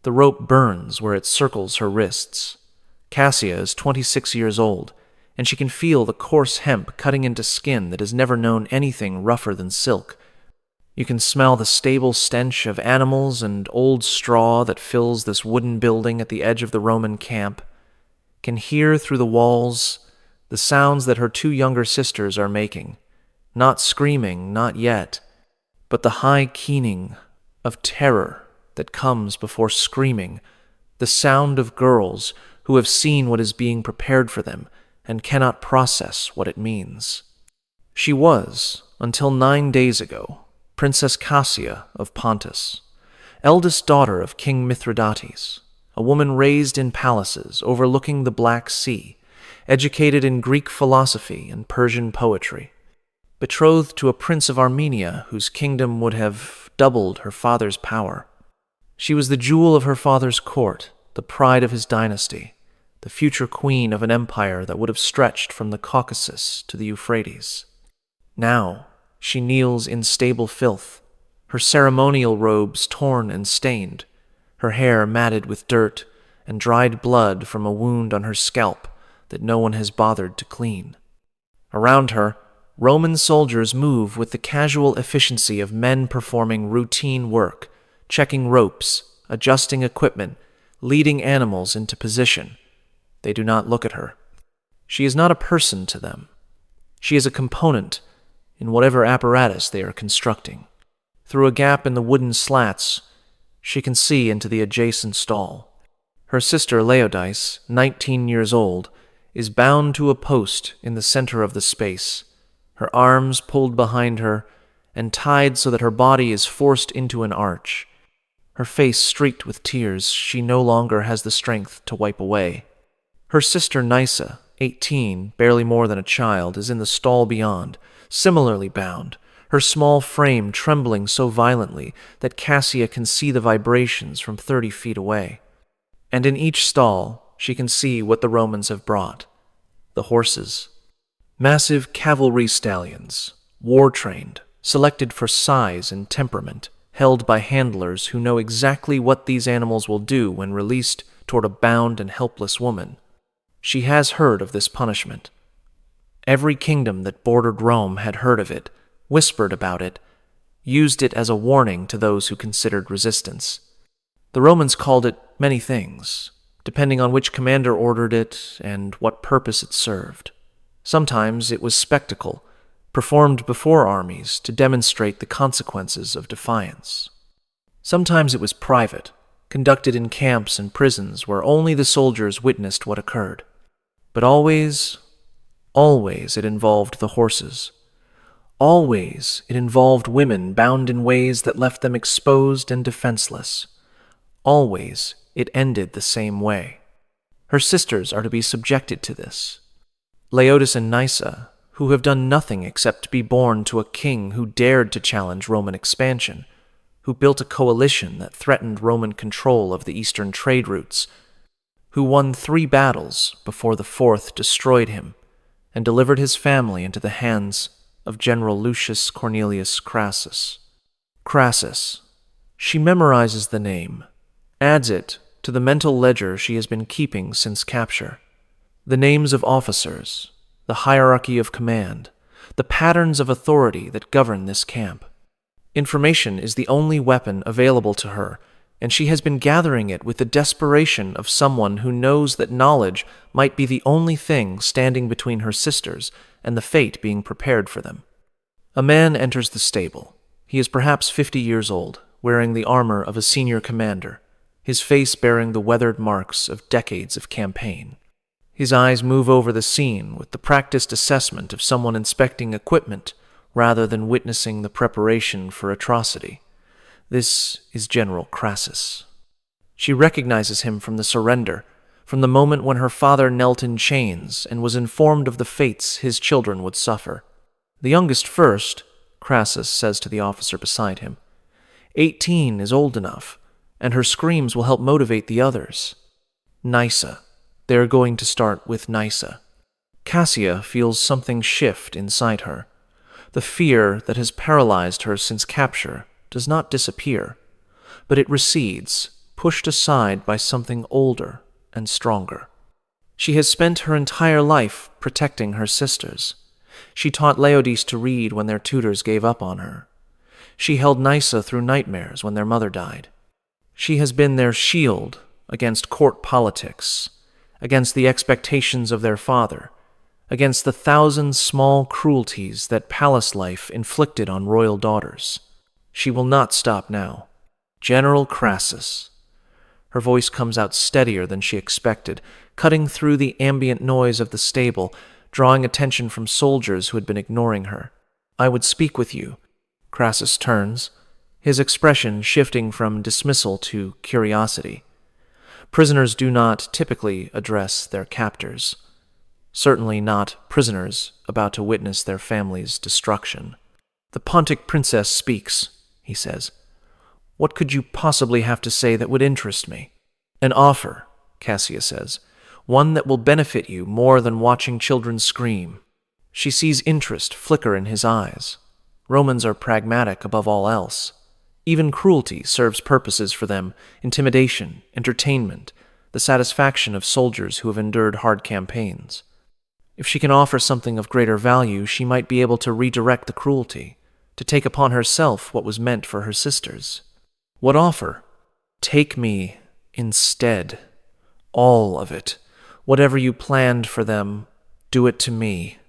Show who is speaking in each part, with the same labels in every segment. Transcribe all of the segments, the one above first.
Speaker 1: The rope burns where it circles her wrists. Cassia is 26 years old, and she can feel the coarse hemp cutting into skin that has never known anything rougher than silk. You can smell the stable stench of animals and old straw that fills this wooden building at the edge of the Roman camp. Can hear through the walls the sounds that her two younger sisters are making. Not screaming, not yet, but the high keening of terror that comes before screaming, the sound of girls who have seen what is being prepared for them and cannot process what it means. She was, until 9 days ago, Princess Cassia of Pontus, eldest daughter of King Mithridates, a woman raised in palaces overlooking the Black Sea, educated in Greek philosophy and Persian poetry, betrothed to a prince of Armenia whose kingdom would have doubled her father's power. She was the jewel of her father's court, the pride of his dynasty, the future queen of an empire that would have stretched from the Caucasus to the Euphrates. Now she kneels in stable filth, her ceremonial robes torn and stained, her hair matted with dirt and dried blood from a wound on her scalp that no one has bothered to clean. Around her, Roman soldiers move with the casual efficiency of men performing routine work, checking ropes, adjusting equipment, leading animals into position. They do not look at her. She is not a person to them. She is a component in whatever apparatus they are constructing. Through a gap in the wooden slats, she can see into the adjacent stall. Her sister Laodice, 19 years old, is bound to a post in the center of the space, her arms pulled behind her and tied so that her body is forced into an arch. Her face streaked with tears she no longer has the strength to wipe away. Her sister Nysa, 18, barely more than a child, is in the stall beyond, similarly bound, her small frame trembling so violently that Cassia can see the vibrations from 30 feet away. And in each stall, she can see what the Romans have brought: the horses. Massive cavalry stallions, war-trained, selected for size and temperament, held by handlers who know exactly what these animals will do when released toward a bound and helpless woman. She has heard of this punishment. Every kingdom that bordered Rome had heard of it, whispered about it, used it as a warning to those who considered resistance. The Romans called it many things, depending on which commander ordered it and what purpose it served. Sometimes it was spectacle, performed before armies to demonstrate the consequences of defiance. Sometimes it was private, conducted in camps and prisons where only the soldiers witnessed what occurred. But always it involved the horses. Always it involved women bound in ways that left them exposed and defenseless. Always it ended the same way. Her sisters are to be subjected to this. Laodice and Nysa, who have done nothing except be born to a king who dared to challenge Roman expansion, who built a coalition that threatened Roman control of the eastern trade routes, who won 3 battles before the 4th destroyed him and delivered his family into the hands of General Lucius Cornelius Crassus. Crassus. She memorizes the name, adds it to the mental ledger she has been keeping since capture. The names of officers, the hierarchy of command, the patterns of authority that govern this camp. Information is the only weapon available to her, and she has been gathering it with the desperation of someone who knows that knowledge might be the only thing standing between her sisters and the fate being prepared for them. A man enters the stable. He is perhaps 50 years old, wearing the armor of a senior commander, his face bearing the weathered marks of decades of campaign. His eyes move over the scene with the practiced assessment of someone inspecting equipment rather than witnessing the preparation for atrocity. This is General Crassus. She recognizes him from the surrender, from the moment when her father knelt in chains and was informed of the fates his children would suffer. The youngest first, Crassus says to the officer beside him. 18 is old enough, and her screams will help motivate the others. Nysa. They are going to start with Nysa. Cassia feels something shift inside her. The fear that has paralyzed her since capture does not disappear, but it recedes, pushed aside by something older and stronger. She has spent her entire life protecting her sisters. She taught Laodice to read when their tutors gave up on her. She held Nysa through nightmares when their mother died. She has been their shield against court politics, against the expectations of their father, against the thousand small cruelties that palace life inflicted on royal daughters. She will not stop now. General Crassus. Her voice comes out steadier than she expected, cutting through the ambient noise of the stable, drawing attention from soldiers who had been ignoring her. I would speak with you. Crassus turns, his expression shifting from dismissal to curiosity. Prisoners do not typically address their captors. Certainly not prisoners about to witness their family's destruction. The Pontic princess speaks, he says. What could you possibly have to say that would interest me? An offer, Cassia says. One that will benefit you more than watching children scream. She sees interest flicker in his eyes. Romans are pragmatic above all else. Even cruelty serves purposes for them: intimidation, entertainment, the satisfaction of soldiers who have endured hard campaigns. If she can offer something of greater value, she might be able to redirect the cruelty, to take upon herself what was meant for her sisters. What offer? Take me instead. All of it. Whatever you planned for them, do it to me.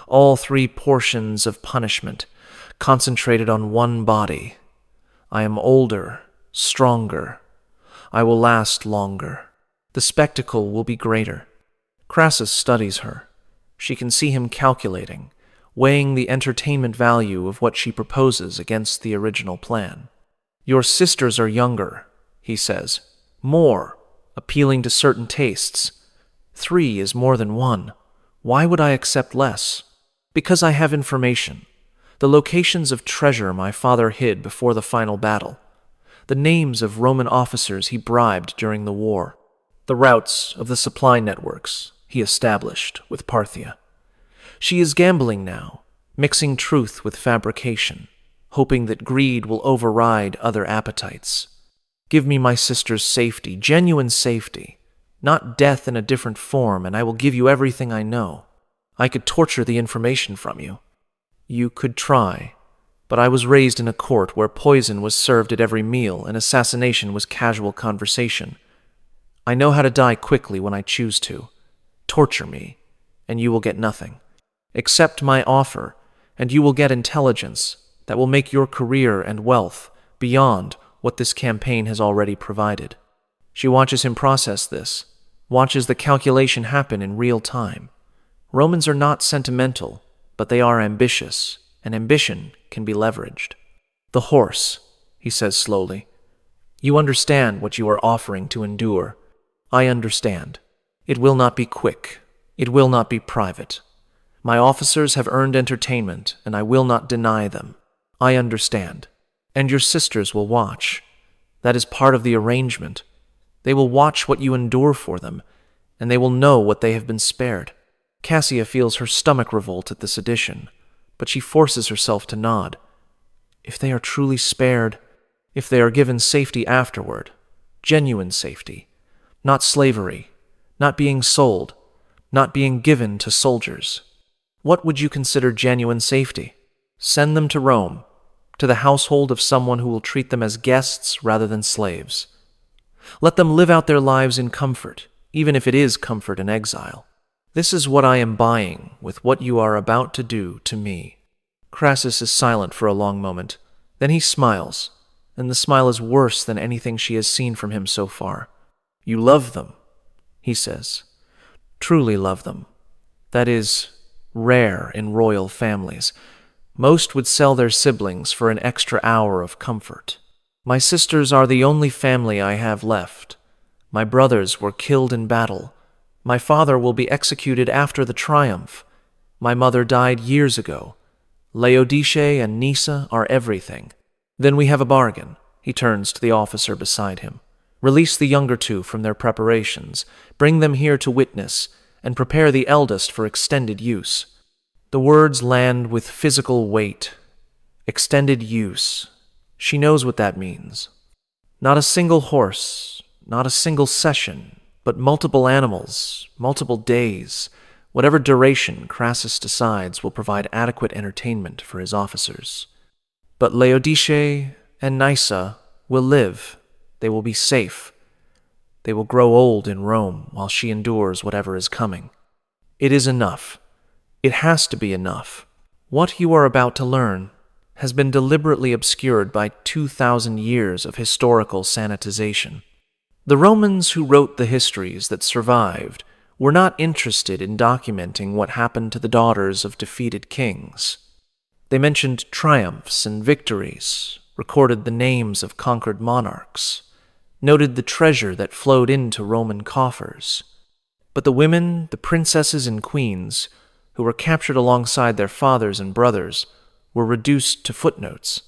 Speaker 1: All 3 portions of punishment, concentrated on one body. I am older, stronger. I will last longer. The spectacle will be greater. Crassus studies her. She can see him calculating, weighing the entertainment value of what she proposes against the original plan. Your sisters are younger, he says. More, appealing to certain tastes. 3 is more than 1. Why would I accept less? Because I have information. The locations of treasure my father hid before the final battle. The names of Roman officers he bribed during the war. The routes of the supply networks he established with Parthia. She is gambling now, mixing truth with fabrication, hoping that greed will override other appetites. Give me my sister's safety, genuine safety, not death in a different form, and I will give you everything I know. I could torture the information from you. You could try, but I was raised in a court where poison was served at every meal and assassination was casual conversation. I know how to die quickly when I choose to. Torture me, and you will get nothing. Accept my offer, and you will get intelligence that will make your career and wealth beyond what this campaign has already provided. She watches him process this, watches the calculation happen in real time. Romans are not sentimental, but they are ambitious, and ambition can be leveraged. The horse, he says slowly. You understand what you are offering to endure. I understand. It will not be quick. It will not be private. My officers have earned entertainment, and I will not deny them. I understand. And your sisters will watch. That is part of the arrangement. They will watch what you endure for them, and they will know what they have been spared. Cassia feels her stomach revolt at this addition, but she forces herself to nod. If they are truly spared, if they are given safety afterward, genuine safety, not slavery, not being sold, not being given to soldiers, what would you consider genuine safety? Send them to Rome, to the household of someone who will treat them as guests rather than slaves. Let them live out their lives in comfort, even if it is comfort in exile. This is what I am buying with what you are about to do to me. Crassus is silent for a long moment. Then he smiles, and the smile is worse than anything she has seen from him so far. You love them, he says. Truly love them. That is rare in royal families. Most would sell their siblings for an extra hour of comfort. My sisters are the only family I have left. My brothers were killed in battle. My father will be executed after the triumph. My mother died years ago. Laodice and Nysa are everything. Then we have a bargain. He turns to the officer beside him. Release the younger 2 from their preparations. Bring them here to witness, and prepare the eldest for extended use. The words land with physical weight. Extended use. She knows what that means. Not a single horse, not a single session, but multiple animals, multiple days, whatever duration Crassus decides will provide adequate entertainment for his officers. But Laodice and Nysa will live. They will be safe. They will grow old in Rome while she endures whatever is coming. It is enough. It has to be enough. What you are about to learn has been deliberately obscured by 2,000 years of historical sanitization. The Romans who wrote the histories that survived were not interested in documenting what happened to the daughters of defeated kings. They mentioned triumphs and victories, recorded the names of conquered monarchs, noted the treasure that flowed into Roman coffers. But the women, the princesses and queens, who were captured alongside their fathers and brothers, were reduced to footnotes,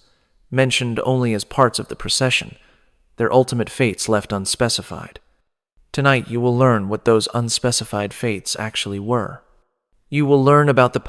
Speaker 1: mentioned only as parts of the procession, their ultimate fates left unspecified. Tonight you will learn what those unspecified fates actually were. You will learn about the